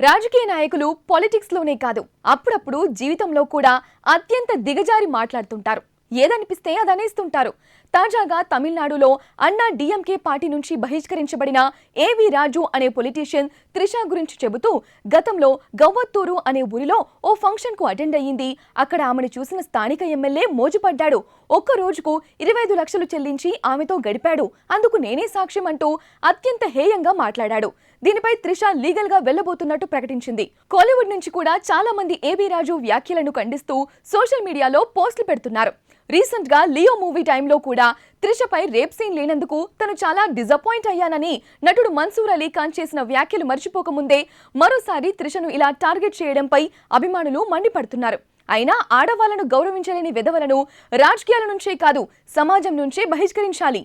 రాజకీయ నాయకులు పాలిటిక్స్ లోనే కాదు అప్పుడప్పుడు జీవితంలో కూడా అత్యంత దిగజారి మాట్లాడుతుంటారు. ఏదనిపిస్తే అదనేస్తుంటారు. తాజాగా తమిళనాడులో అన్నా డిఎంకే పార్టీ నుంచి బహిష్కరించబడిన ఏవి రాజు అనే పొలిటీషియన్ త్రిష గురించి చెబుతూ గతంలో గవ్వత్తూరు అనే ఊరిలో ఓ ఫంక్షన్ కు అటెండ్ అయ్యింది. అక్కడ ఆమెను చూసిన స్థానిక ఎమ్మెల్యే మోజుపడ్డాడు. ఒక్క రోజుకు 25 లక్షలు చెల్లించి ఆమెతో గడిపాడు, అందుకు నేనే సాక్ష్యం అంటూ అత్యంత హేయంగా మాట్లాడాడు. దీనిపై త్రిష లీగల్ గా వెళ్లబోతున్నట్టు ప్రకటించింది. కోలీవుడ్ నుంచి కూడా చాలా మంది ఏబీ రాజు వ్యాఖ్యలను ఖండిస్తూ సోషల్ మీడియాలో పోస్టులు పెడుతున్నారు. రీసెంట్ గా లియో మూవీ టైంలో కూడా త్రిషపై రేప్ సీన్ లేనందుకు తను చాలా డిసప్పాయింట్ అయ్యానని నటుడు మన్సూర్ అలీ ఖాన్ చేసిన వ్యాఖ్యలు మర్చిపోకముందే మరోసారి త్రిషను ఇలా టార్గెట్ చేయడంపై అభిమానులు మండిపడుతున్నారు. అయినా ఆడవాళ్లను గౌరవించలేని వెధవలను రాజకీయాల నుంచే కాదు సమాజం నుంచే బహిష్కరించాలి.